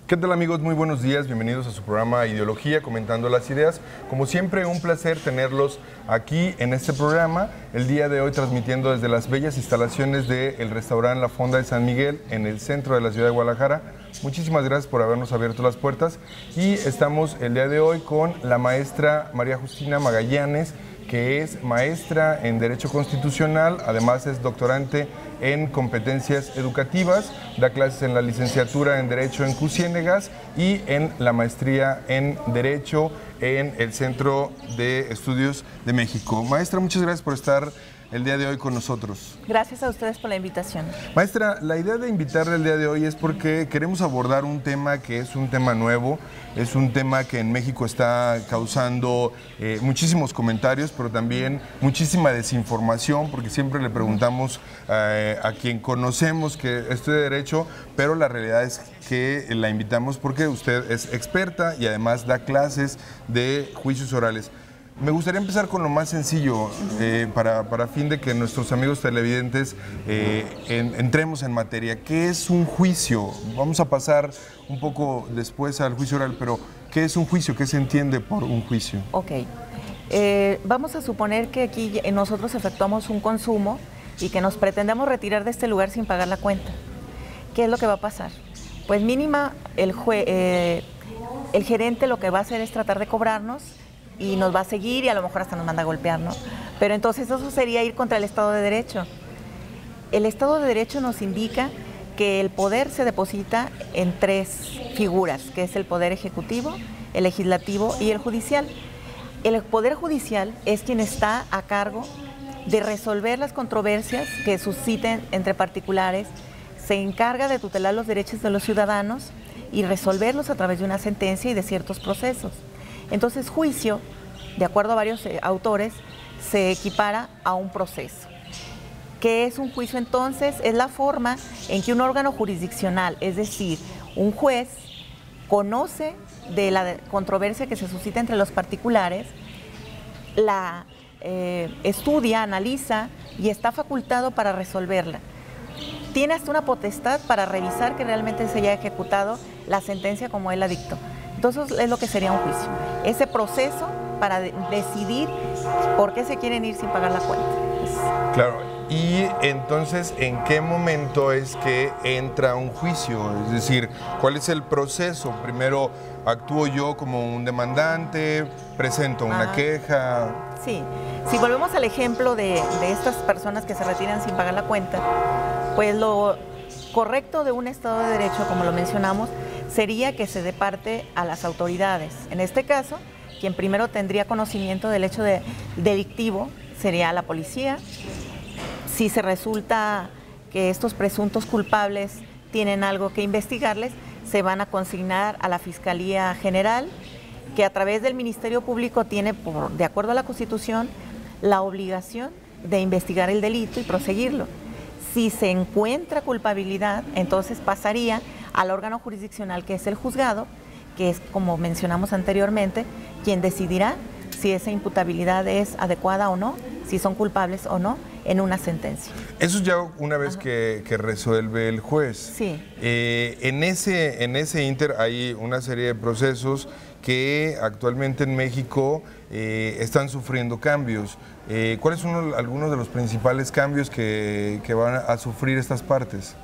¿Qué tal, amigos? Muy buenos días, bienvenidos a su programa Ideología, comentando las ideas. Como siempre, un placer tenerlos aquí en este programa, el día de hoy transmitiendo desde las bellas instalaciones del restaurante La Fonda de San Miguel, en el centro de la ciudad de Guadalajara. Muchísimas gracias por habernos abierto las puertas y estamos el día de hoy con la maestra María Justina Magallanes, que es maestra en Derecho Constitucional, además es doctorante en competencias educativas, da clases en la licenciatura en Derecho en Ciénegas y en la maestría en Derecho en el Centro de Estudios de México. Maestra, muchas gracias por estar el día de hoy con nosotros. Gracias a ustedes por la invitación. Maestra, la idea de invitarle el día de hoy es porque queremos abordar un tema que es un tema nuevo, es un tema que en México está causando muchísimos comentarios, pero también muchísima desinformación, porque siempre le preguntamos a quien conocemos que estudia Derecho, pero la realidad es que la invitamos porque usted es experta y además da clases de juicios orales. Me gustaría empezar con lo más sencillo, para fin de que nuestros amigos televidentes entremos en materia. ¿Qué es un juicio? Vamos a pasar un poco después al juicio oral, pero ¿qué es un juicio? ¿Qué se entiende por un juicio? Ok. Vamos a suponer que aquí nosotros efectuamos un consumo y que nos pretendemos retirar de este lugar sin pagar la cuenta. ¿Qué es lo que va a pasar? Pues mínima, el gerente lo que va a hacer es tratar de cobrarnos y nos va a seguir y a lo mejor hasta nos manda a golpear, ¿no? Pero entonces eso sería ir contra el Estado de Derecho. El Estado de Derecho nos indica que el poder se deposita en tres figuras, que es el Poder Ejecutivo, el Legislativo y el Judicial. El Poder Judicial es quien está a cargo de resolver las controversias que susciten entre particulares, se encarga de tutelar los derechos de los ciudadanos y resolverlos a través de una sentencia y de ciertos procesos. Entonces, juicio, de acuerdo a varios autores, se equipara a un proceso. ¿Qué es un juicio entonces? Es la forma en que un órgano jurisdiccional, es decir, un juez, conoce de la controversia que se suscita entre los particulares, la estudia, analiza y está facultado para resolverla. Tiene hasta una potestad para revisar que realmente se haya ejecutado la sentencia como él la dictó. Entonces es lo que sería un juicio, ese proceso para decidir por qué se quieren ir sin pagar la cuenta. Claro, y entonces, ¿en qué momento es que entra un juicio? Es decir, ¿cuál es el proceso? Primero, ¿actúo yo como un demandante? ¿Presento una queja? Sí, si volvemos al ejemplo de estas personas que se retiran sin pagar la cuenta, pues lo correcto de un Estado de Derecho, como lo mencionamos, sería que se dé parte a las autoridades. En este caso, quien primero tendría conocimiento del hecho delictivo sería la policía. Si se resulta que estos presuntos culpables tienen algo que investigarles, se van a consignar a la Fiscalía General, que a través del Ministerio Público tiene, de acuerdo a la Constitución, la obligación de investigar el delito y proseguirlo. Si se encuentra culpabilidad, entonces pasaría al órgano jurisdiccional, que es el juzgado, que es, como mencionamos anteriormente, quien decidirá si esa imputabilidad es adecuada o no, si son culpables o no, en una sentencia. Eso ya una vez que resuelve el juez. Sí. En ese inter hay una serie de procesos que actualmente en México están sufriendo cambios. ¿Cuáles son algunos de los principales cambios que van a sufrir estas partes?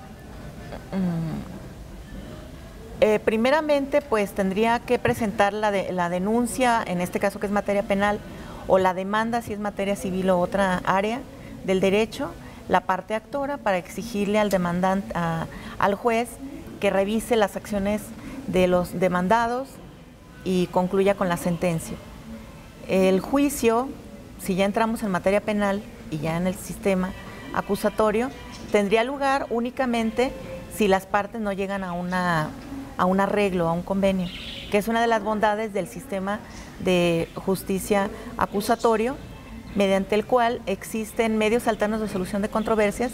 Primeramente, pues tendría que presentar la denuncia, en este caso que es materia penal, o la demanda si es materia civil o otra área del derecho, la parte actora, para exigirle al demandante, al juez, que revise las acciones de los demandados y concluya con la sentencia. El juicio, si ya entramos en materia penal y ya en el sistema acusatorio, tendría lugar únicamente si las partes no llegan a un arreglo, a un convenio, que es una de las bondades del sistema de justicia acusatorio, mediante el cual existen medios alternos de solución de controversias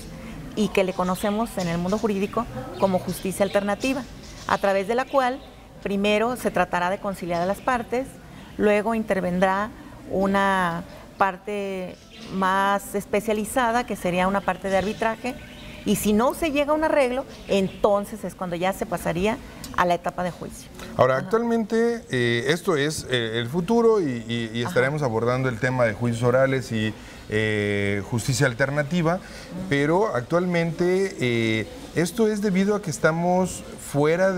y que le conocemos en el mundo jurídico como justicia alternativa, a través de la cual primero se tratará de conciliar a las partes, luego intervendrá una parte más especializada, que sería una parte de arbitraje, Y si no se llega a un arreglo, entonces es cuando ya se pasaría a la etapa de juicio. Ahora, actualmente esto es el futuro y estaremos abordando el tema de juicios orales y justicia alternativa, pero actualmente esto es debido a que estamos fuera,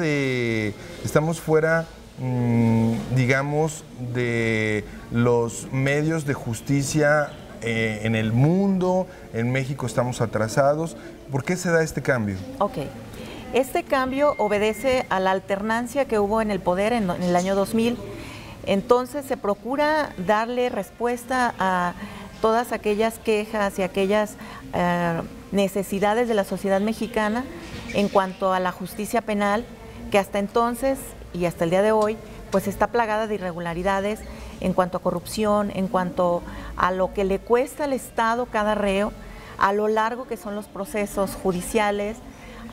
digamos, de los medios de justicia en el mundo. En México estamos atrasados. ¿Por qué se da este cambio? Ok. Este cambio obedece a la alternancia que hubo en el poder en el año 2000. Entonces se procura darle respuesta a todas aquellas quejas y aquellas necesidades de la sociedad mexicana en cuanto a la justicia penal, que hasta entonces y hasta el día de hoy pues está plagada de irregularidades en cuanto a corrupción, en cuanto a lo que le cuesta al Estado cada reo, a lo largo que son los procesos judiciales,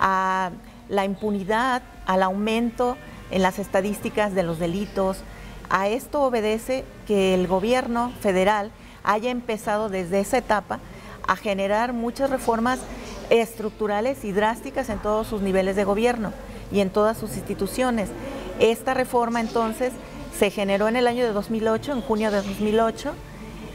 a la impunidad, al aumento en las estadísticas de los delitos. A esto obedece que el gobierno federal haya empezado desde esa etapa a generar muchas reformas estructurales y drásticas en todos sus niveles de gobierno y en todas sus instituciones. Esta reforma entonces se generó en el año de 2008, en junio de 2008,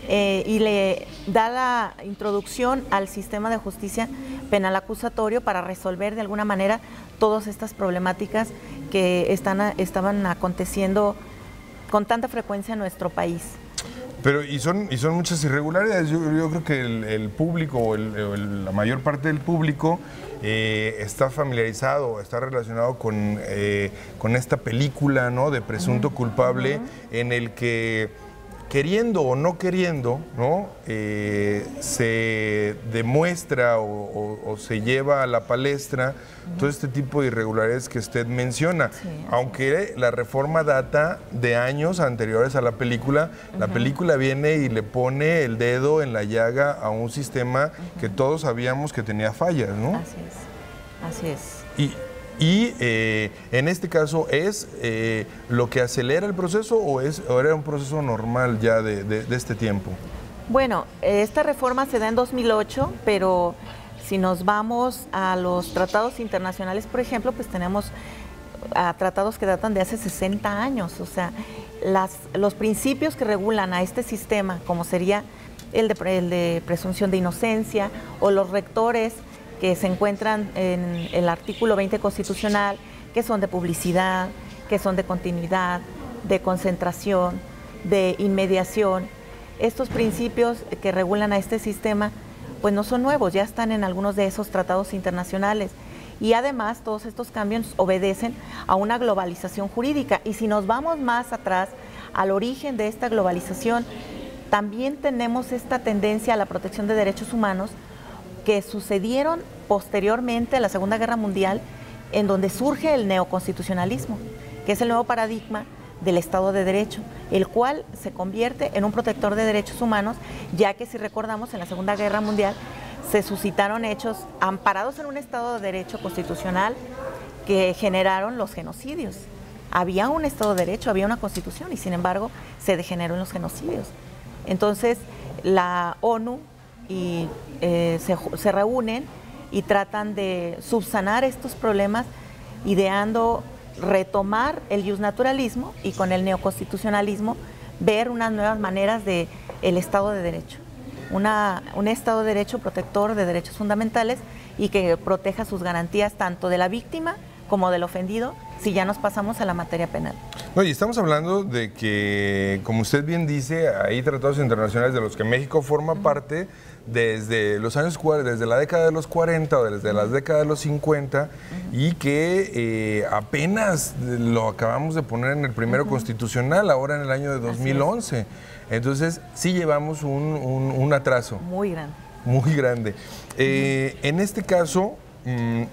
y le da la introducción al sistema de justicia penal acusatorio para resolver de alguna manera todas estas problemáticas que estaban aconteciendo con tanta frecuencia en nuestro país. Pero y son muchas irregularidades. Yo creo que el público o la mayor parte del público está familiarizado, está relacionado con esta película, ¿no?, de Presunto Culpable, en el que, queriendo o no queriendo, ¿no?, se demuestra o se lleva a la palestra todo este tipo de irregularidades que usted menciona. Sí, aunque la reforma data de años anteriores a la película, la película viene y le pone el dedo en la llaga a un sistema que todos sabíamos que tenía fallas, ¿no? Así es, así es. Y en este caso, ¿es lo que acelera el proceso o era un proceso normal ya de este tiempo? Bueno, esta reforma se da en 2008, pero si nos vamos a los tratados internacionales, por ejemplo, pues tenemos tratados que datan de hace 60 años. O sea, los principios que regulan a este sistema, como sería el de presunción de inocencia o los rectores que se encuentran en el artículo 20 constitucional, que son de publicidad, que son de continuidad, de concentración, de inmediación. Estos principios que regulan a este sistema, pues no son nuevos, ya están en algunos de esos tratados internacionales. Y además, todos estos cambios obedecen a una globalización jurídica. Y si nos vamos más atrás, al origen de esta globalización, también tenemos esta tendencia a la protección de derechos humanos, que sucedieron posteriormente a la Segunda Guerra Mundial, en donde surge el neoconstitucionalismo, que es el nuevo paradigma del Estado de Derecho, el cual se convierte en un protector de derechos humanos, ya que si recordamos en la Segunda Guerra Mundial se suscitaron hechos amparados en un Estado de Derecho constitucional que generaron los genocidios. Había un Estado de Derecho, había una Constitución y sin embargo se degeneró en los genocidios. Entonces la ONU se reúnen y tratan de subsanar estos problemas, ideando retomar el justnaturalismo y con el neoconstitucionalismo ver unas nuevas maneras de el Estado de Derecho. Un Estado de Derecho protector de derechos fundamentales y que proteja sus garantías tanto de la víctima como del ofendido, si ya nos pasamos a la materia penal. No, y estamos hablando de que, como usted bien dice, hay tratados internacionales de los que México forma parte desde los años, desde la década de los 40 o desde las décadas de los 50 y que apenas lo acabamos de poner en el primero constitucional, ahora en el año de 2011. Entonces, sí llevamos un atraso. Muy grande. Muy grande. En este caso,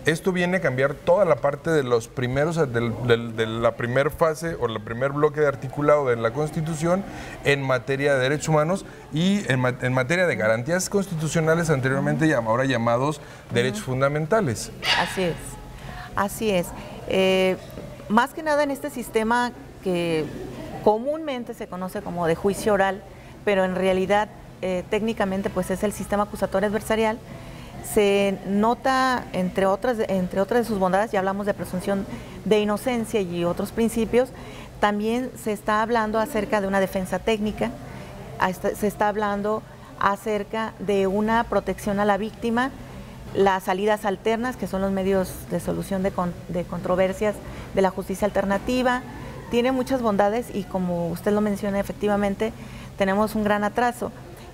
esto viene a cambiar toda la parte de los primeros, de la primera fase o el primer bloque de articulado de la Constitución en materia de derechos humanos y en materia de garantías constitucionales anteriormente ahora llamados derechos fundamentales. Así es, así es. Más que nada en este sistema que comúnmente se conoce como de juicio oral, pero en realidad técnicamente pues es el sistema acusatorio adversarial. se nota, entre otras de sus bondades, ya hablamos de presunción de inocencia y otros principios, también se está hablando acerca de una defensa técnica, se está hablando acerca de una protección a la víctima, las salidas alternas, que son los medios de solución de controversias de la justicia alternativa. Tiene muchas bondades y, como usted lo menciona, efectivamente tenemos un gran atraso.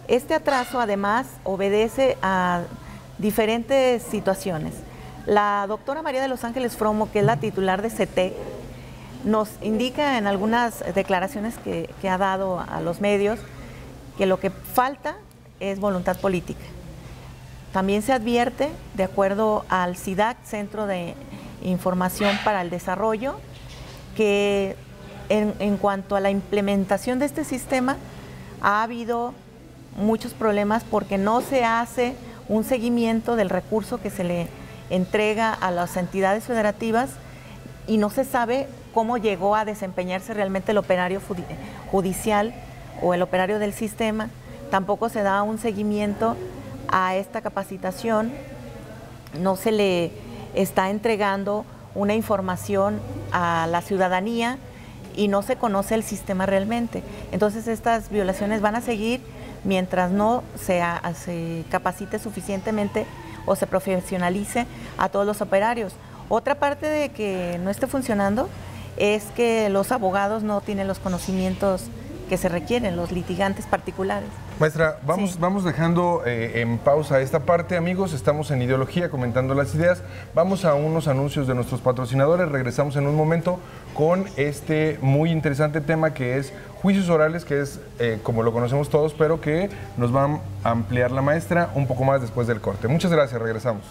Este atraso además obedece a diferentes situaciones. La doctora María de los Ángeles Fromo, que es la titular de CETEC, nos indica en algunas declaraciones que ha dado a los medios que lo que falta es voluntad política. También se advierte, de acuerdo al CIDAC, Centro de Información para el Desarrollo, que en cuanto a la implementación de este sistema ha habido muchos problemas porque no se hace un seguimiento del recurso que se le entrega a las entidades federativas y no se sabe cómo llegó a desempeñarse realmente el operario judicial o el operario del sistema. Tampoco se da un seguimiento a esta capacitación, no se le está entregando una información a la ciudadanía y no se conoce el sistema realmente. Entonces estas violaciones van a seguir mientras no se capacite suficientemente o se profesionalice a todos los operarios. Otra parte de que no esté funcionando es que los abogados no tienen los conocimientos que se requieren, los litigantes particulares. Maestra, vamos dejando en pausa esta parte, amigos. Estamos en Ideología, comentando las ideas. Vamos a unos anuncios de nuestros patrocinadores. Regresamos en un momento con este muy interesante tema que es juicios orales, que es como lo conocemos todos, pero que nos va a ampliar la maestra un poco más después del corte. Muchas gracias, regresamos.